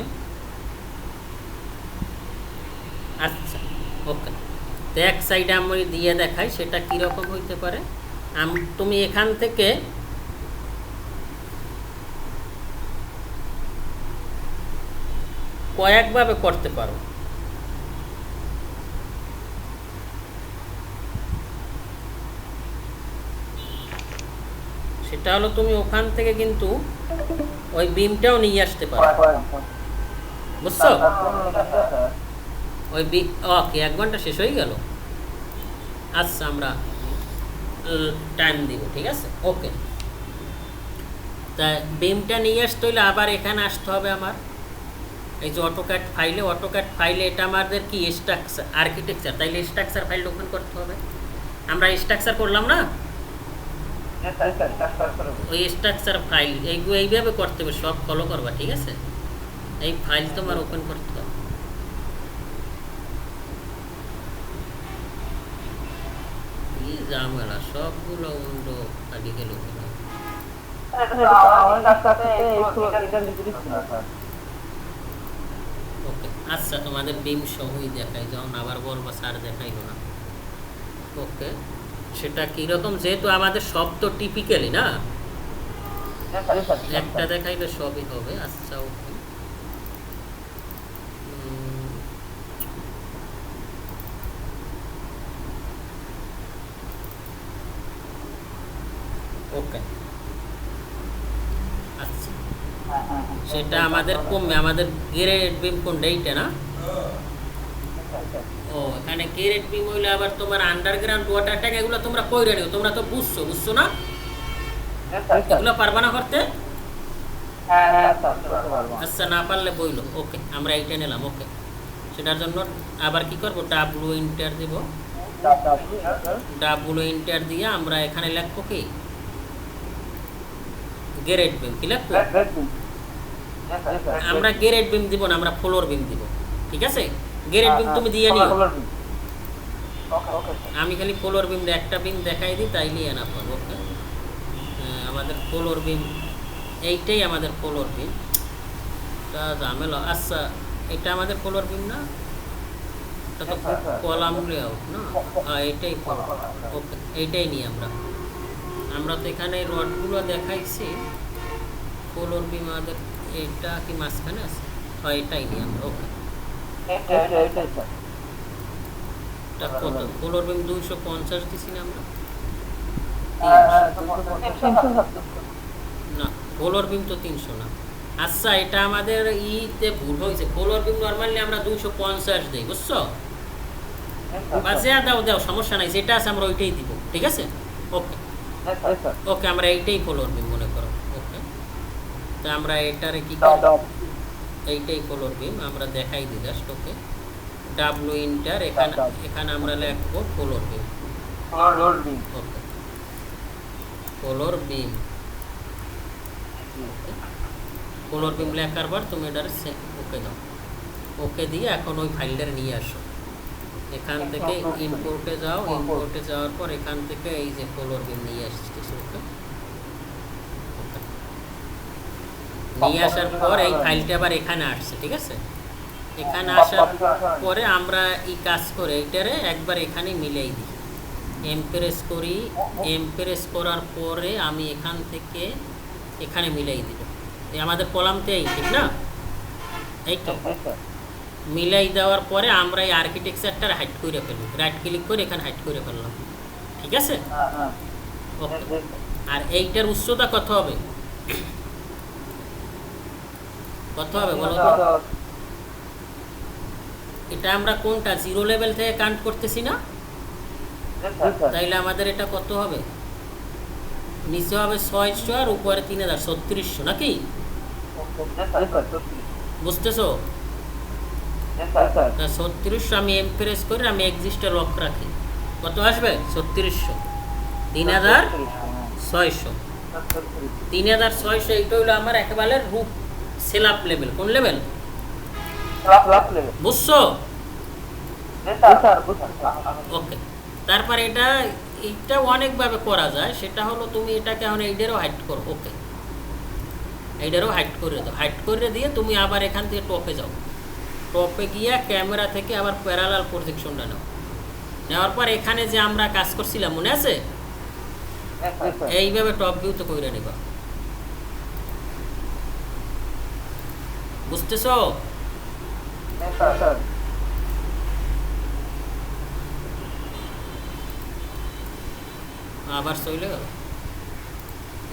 আচ্ছা ওকে তো এক সাইডে আমি দিয়ে দেখাই সেটা কীরকম হইতে পারে। তুমি এখান থেকে কয়েকভাবে করতে পারো। সেটা হলো তুমি ওখান থেকে কিন্তু ওই বিমটাও নিয়ে আসতে পারো, বুঝছো? ওই ওকে 1 ঘন্টা শেষ হয়ে গেল। আচ্ছা আমরা টাইম দিব, ঠিক আছে। ওকে তা বিমটা নিয়ে আসতে হইলে আবার এখানে আসতে হবে আমার, এই যে অটোক্যাড ফাইলে এটা আমাদের কি স্ট্রাকচার আর্কিটেকচার, তাইলে স্ট্রাকচার ফাইলটা ওপেন করতে হবে। আমরা স্ট্রাকচার করলাম না, ওই স্ট্রাকচার ফাইল এইভাবে করতে হবে, সব ফলো করবা, ঠিক আছে। এই ফাইল তোমার ওপেন করতে হবে। কি ঝামেলা, সবগুলো উন্ড আগে গেল। ওকে আচ্ছা তোমাদের বিম সহই দেখাই, যখন আবার বলবো স্যার দেখাইলো না। ওকে সেটা কীরকম, যেহেতু আমাদের সব তো টিপিক্যালি না, একটা দেখাইলে সবই হবে। আচ্ছা ওকে ওকে আচ্ছা সেটা আমাদের কমবে, আমাদের গ্রেড বিম কোনটা, এইটা না? ও এখানে গেরেট বিম হইলে আবার তোমার আন্ডারগ্রাউন্ড ওয়াটার ট্যাঙ্ক এগুলো তোমরা কইরা নিও, তোমরা তো বুঝছো না? এগুলো পারবা না করতে? হ্যাঁ স্যার করতে পারবো। আচ্ছা না পারলে বইলো, ওকে আমরা এইটা নিলাম। ওকে সেটার জন্য আবার কি করব, ডাব্লু এন্টার দেব। ডাব্লু এন্টার দিয়ে আমরা এখানে লিখবো কি গেরেট বিম, কি লিখবো? আমরা গেরেট বিম দিব না, আমরা ফ্লোর বিম দিব, ঠিক আছে? গেরেট বিম তুমি দিয়ে নিও, আমি খালি ফ্লোর বিম একটা বিম দেখাই দিই তাইলে না পাবো। ওকে আমাদের ফ্লোর বিম এইটাই আমাদের ফ্লোর বিম, তা ঝামেলা। আচ্ছা এটা আমাদের ফ্লোর বিম না, এটা তো কলাম লেআউট না, হ্যাঁ এইটাই ফ্লোর। ওকে এইটাই নিই আমরা তো এখানে রডগুলো দেখাইছি। ফ্লোর বিম আমাদের এটা কি মাঝখানে আছে? হ্যাঁ এটাই নিই আমরা। ওকে এটা কত? ফ্লোর বিম 250 দিছি না আমরা? না ফ্লোর বিম তো 300 না। আচ্ছা এটা আমাদের ইতে ভুল হয়েছে, ফ্লোর বিম নরমালি আমরা 250 দেই, বুঝছো? বা যা দাও সমস্যা নাই, যেটা আছে আমরা ওইটাই দিব, ঠিক আছে? ওকে ওকে আমরা এইটাই ফ্লোর বিম মনে করো। ওকে তো আমরা এটারে কি করব, এইটাই ফ্লোর বিম আমরা দেখাই দিই জাস্ট। ওকে ডাব্লু এন্টার, এখানে আমরা লিখবো ফ্লোর বিম। ওকে ফ্লোর বিম, ফ্লোর বিম লেখার পর তুমি এটার ওকে দাও। ওকে দিয়ে এখন ওই ফাইলটা নিয়ে আসো, এখান থেকে ইম্পোর্টে যাও। ইম্পোর্টে যাওয়ার পর এখান থেকে এই যে ফ্লোর বিম নিয়ে আসছিস। ওকে নিয়ে আসার পর এই ফাইলটা আবার এখানে আসছে, ঠিক আছে? এখানে আসার পরে আমরা এই কাজ করে এইটারে একবার এখানে মিলাই দিই, এমপ্রেস করি। এমপ্রেস করার পরে আমি এখান থেকে এখানে মিলাই দিব। এই আমাদের কলামতে এই, ঠিক না? এই তো মিলাই দেওয়ার পরে আমরা এই আর্কিটেকচারটার হাইড করে ফেলব, রাইট ক্লিক করে এখানে হাইড করে ফেললাম, ঠিক আছে? ওকে আর এইটার উচ্চতা কত হবে? কত হবে বলো তো? এটা আমরা কোনটা 0 লেভেল থেকে কাউন্ট করতেছি না? তাইলে আমাদের এটা কত হবে? নিচে হবে 600 আর উপরে 3000, 3600 নাকি? বুঝতেছো? 3600 আমি এমপ্রেস করে আমি এক্সিস্টে লক রাখি, কত আসবে? 3600, 3600, 3600। এইটা হলো আমার একেবারে রূপ সেলাপ লেভেল। কোন লেভেল? বুঝছো? ওকে তারপর এটা অনেকভাবে করা যায়, সেটা হলো তুমি এটাকে এখন এইটারও হাইড করো। ওকে এইটারও হাইড করে দাও, হাইড করে দিয়ে তুমি আবার এখান থেকে টপে যাও। টপে গিয়ে ক্যামেরা থেকে আবার প্যারালাল প্রজেকশনটা নাও। নেওয়ার পর এখানে যে আমরা কাজ করছিলাম মনে আছে, এইভাবে টপ ভিউতে কইরা নিবা। বুঝতেছো? আবার চলে গেল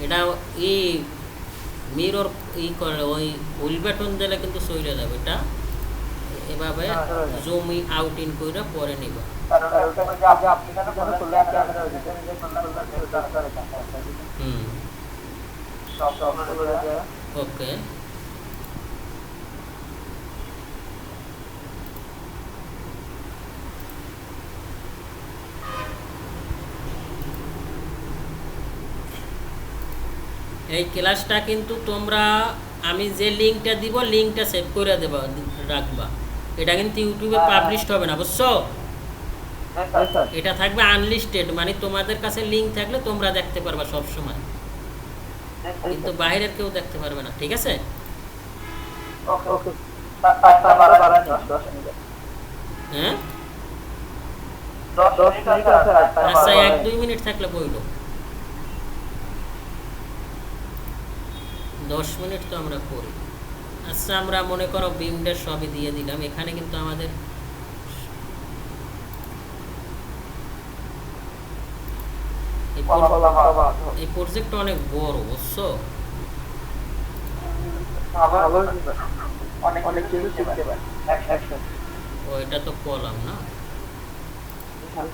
এটা। এই মিরর করে ওই হুইল বাটন দিলে কিন্তু চলে যাবে এটা। এভাবে জুম আউট ইন করে পরে নিবা। ওকে এই ক্লাসটা কিন্তু তোমরা, আমি যে লিঙ্কটা দিব লিঙ্কটা সেভ করে দেবা, রাখবা। এটা কিন্তু ইউটিউবে পাবলিশড হবে না, বুঝছো? এটা থাকবে আনলিস্টেড, মানে তোমাদের কাছে লিঙ্ক থাকলে তোমরা দেখতে পারবা সব সময়, কিন্তু বাইরের কেউ দেখতে পারবে না, ঠিক আছে? হ্যাঁ আচ্ছা 1-2 মিনিট থাকলে বইলো। 10 মিনিট তো আমরা করি। আচ্ছা আমরা মনে করো বিমডের সবই দিয়ে দিলাম। এখানে কিন্তু আমাদের এই প্রজেক্টটা অনেক বড়, বুঝছো? ও এটা তো কলাম না,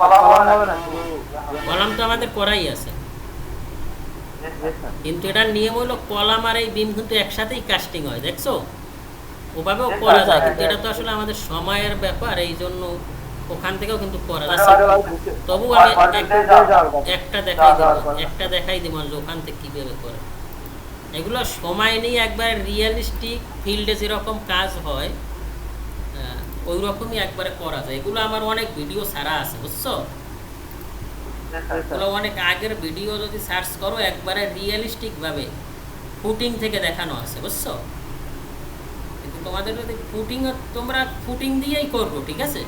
কলাম হবে না কলাম তো আমাদের করাই আছে, কিন্তু এটার নিয়ম হলো কলাম আর এই বিম কিন্তু একসাথেই কাস্টিং হয়, দেখছো? ওভাবেও করা যায়, কিন্তু এটা তো আসলে আমাদের সময়ের ব্যাপার, এই জন্য ওখান থেকেও কিন্তু করা যাচ্ছে। তবু আমি একটা দেখাই দিব যে ওখান থেকে কীভাবে করে। এগুলো সময় নিয়ে একবার রিয়েলিস্টিক ফিল্ডে যেরকম কাজ হয় ওই রকমই একবারে করা যায়। এগুলো আমার অনেক ভিডিও ছাড়া আছে, বুঝছো? এগুলো অনেক আগের ভিডিও যদি সার্চ করো একবারে রিয়েলিস্টিকভাবে ফুটিং থেকে দেখানো আছে, বুঝছো? কিন্তু তোমাদের যদি তোমরা ফুটিং দিয়েই করবো, ঠিক আছে?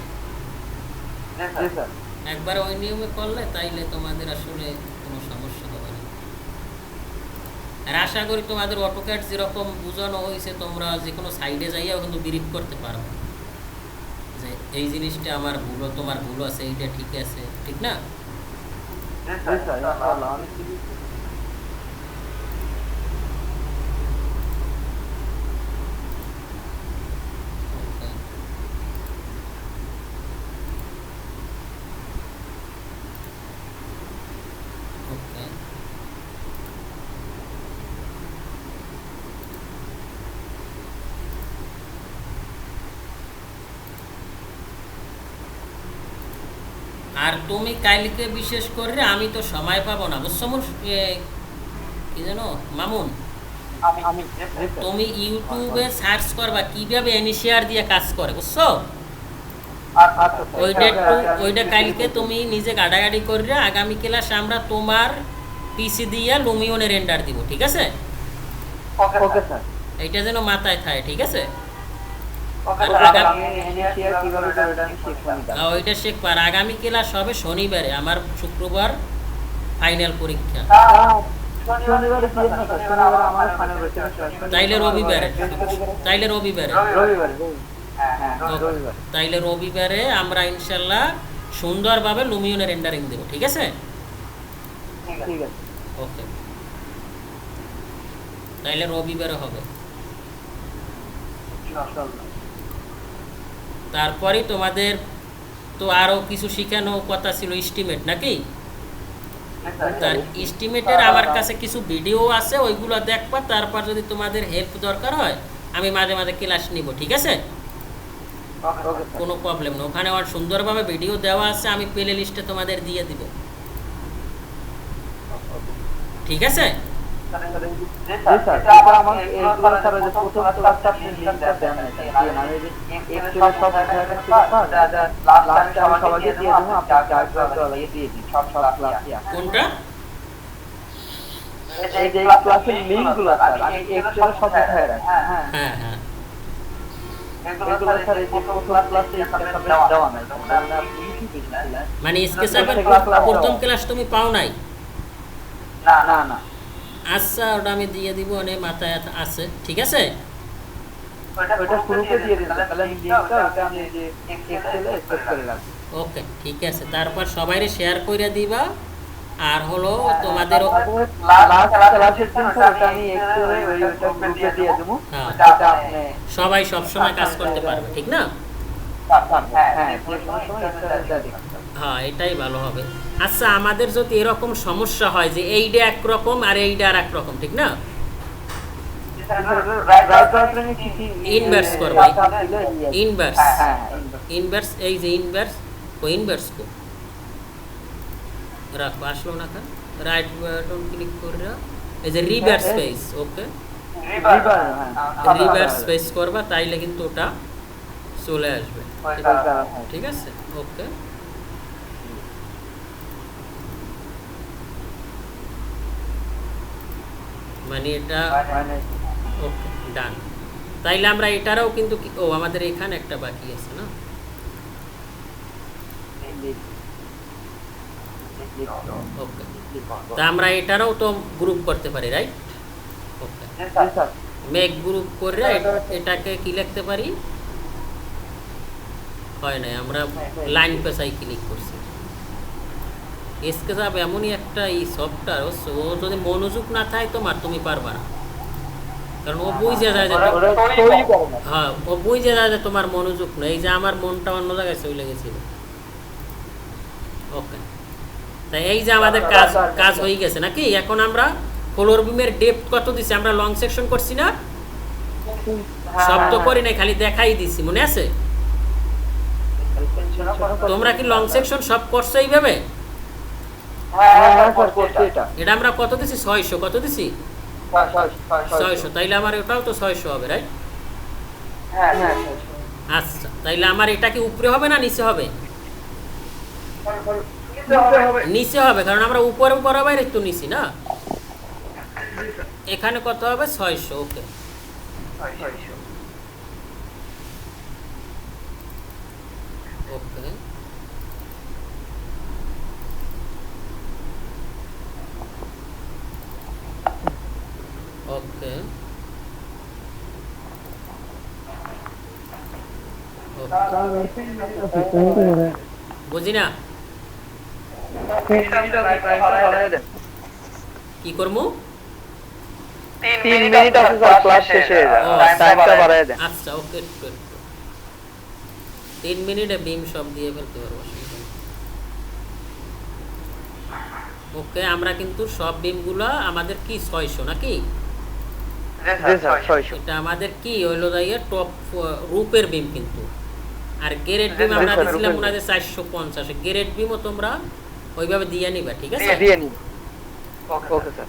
একবার ওই নিয়মে করলে তাইলে তোমাদের আসলে কোনো সমস্যা হবে না। আর আশা করি তোমাদের অটোক্যাড যেরকম বোঝানো হয়েছে তোমরা যে কোনো সাইডে যাইয়াও কিন্তু ব্রিফ করতে পারো যে এই জিনিসটা আমার ভুল, তোমার ভুল আছে, এইটা ঠিক আছে, ঠিক না? আর তুমি কালকে বিশেষ করে আমি তো সময় পাবো না, বুঝছো? কি জানো মামুন, তুমি ইউটিউবে সার্চ করবা কিভাবে ইনিশিয়ার দিয়ে কাজ করে, বুঝছো? ওইটা কালকে তুমি নিজে গাড়াগাড়ি করবে। আগামী ক্লাস আমরা তোমার পিসি দিয়ে লুমিয়নে রেন্ডার দিব, ঠিক আছে? ওকে স্যার, এইটা যেন মাথায় থাকে, ঠিক আছে? ওইটা শিখবো। আর আগামী ক্লাস হবে শনিবারে, আমার শুক্রবার ফাইনাল পরীক্ষা, তাইলে রবিবারে আমরা ইনশাল্লাহ সুন্দরভাবে লুমিয়নে রেন্ডারিং দেব, ঠিক আছে? ওকে, তাইলে রবিবারে হবে। তারপরে তোমাদের তো আরো কিছু শিখানো কথা ছিল, এস্টিমেট নাকি? তার এস্টিমেটের আমার কাছে কিছু ভিডিও আছে, ওইগুলো দেখবা। তারপর যদি তোমাদের হেল্প দরকার হয় আমি মাঝে মাঝে ক্লাস নিব, ঠিক আছে? কোনো প্রবলেম না, ওখানে আমার সুন্দরভাবে ভিডিও দেওয়া আছে, আমি প্লে লিস্টে তোমাদের দিয়ে দিব, ঠিক আছে? কোনটা? হ্যাঁ হ্যাঁ, মানে স্কেচআপের প্রথম ক্লাস তুমি পাও নাই? না। আচ্ছা, ওটা আমি দিয়ে দিব, মানে মাথায় আছে, ঠিক আছে? ওকে, ঠিক আছে। তারপর সবাইরে শেয়ার করে দিবা। আর হলো তোমাদের সবাই সবসময় কাজ করতে পারবে, ঠিক না? হ্যাঁ, এটাই ভালো হবে। আচ্ছা, আমাদের যদি এরকম সমস্যা হয় যে এইটা একরকম আর এইটা আর একরকম, ঠিক না? ইনভার্স করবে, ইনভার্স এই যে ইনভার্স, ও ইনভার্স কো রাখো, আসলো না কেন? রাইট বাটন ক্লিক করে এই যে রিভার্স স্পেস, ওকে, রিভার্স স্পেস করবা, তাইলে কিন্তু ওটা চলে আসবে, ঠিক আছে? ওকে, মানে এটা ওকে, ডান। তাইলে আমরা এটারও কিন্তু আমাদের এখানে একটা বাকি আছে না? ওকে, তা আমরা এটারও তো গ্রুপ করতে পারি, রাইট? ওকে, মেক গ্রুপ করে এটাকে কি লিখতে পারি? হয় না, আমরা লাইন পেছাই ক্লিক করছি। স্কেচআপ এমনই একটা এই সফটওয়্যার, ও যদি মনোযোগ না থাকে তোমার, তুমি পারবা না। কারণ ও বুঝে যায় যে হ্যাঁ, ও বুঝে যায় যে তোমার মনোযোগ নেই। এই যে আমার মনটা অন্য জায়গায় চলে গেছিল, তাই এই যে আমাদের কাজ কাজ হয়ে গেছে নাকি। এখন আমরা ফ্লোর বিমের ডেপথ কত দিছি, আমরা লং সেকশন করছি না, সব তো করি নাই, খালি দেখাই দিছি, মনে আছে? তোমরা কি লং সেকশন সব করছো এইভাবে? এটা আমরা কত দিছি, 600, কত দিছি 600, তাইলে আমার এটাও তো 600 হবে, রাইট? আচ্ছা, তাইলে আমার এটা কি উপরে হবে না নিচে হবে? নিচে হবে, কারণ আমরা উপরে বরাবর একটু নিচি না। এখানে কত হবে, 600। ওকে, ওকে, ওকে, বুঝি না কি করবো। 3 মিনিট আছে স্যার, ক্লাস শেষে টাইমটা বাড়ায় দেন। আচ্ছা, ওকে, একটু 3 মিনিটে বিম সব দিয়ে ফেলতে পারবো। ওকে, আমরা কিন্তু সব বিমগুলো আমাদের কি 600 নাকি? এটা আমাদের কি হইলো, দাইয়ে টপ রূপের বিম কিন্তু। আর গ্রেড বিম আমরা দিছিলাম ওনাদের 450। গ্রেড বিমও তোমরা ওইভাবে দিয়ে নিবা, ঠিক আছে? দিয়ে নিন। Okay sir.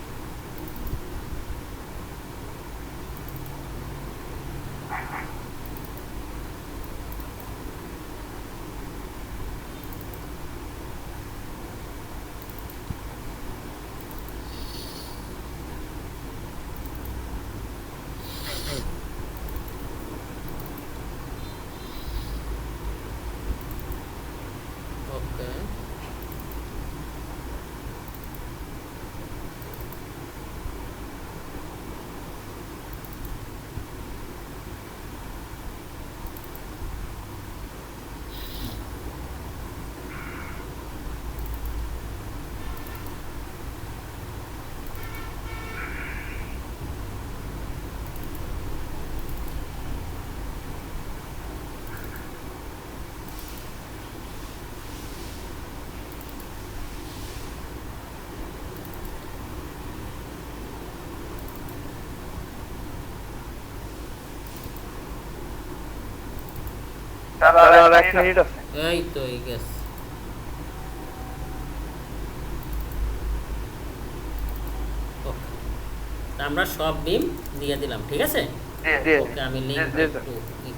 ওকে, আর 1 মিনিট আছে। এই তো এই গেছে। ওকে, তা আমরা সব বিম দিয়ে দিলাম, ঠিক আছে? দিয়ে ওকে, আমি লিঙ্ক দিয়ে দাও। একটু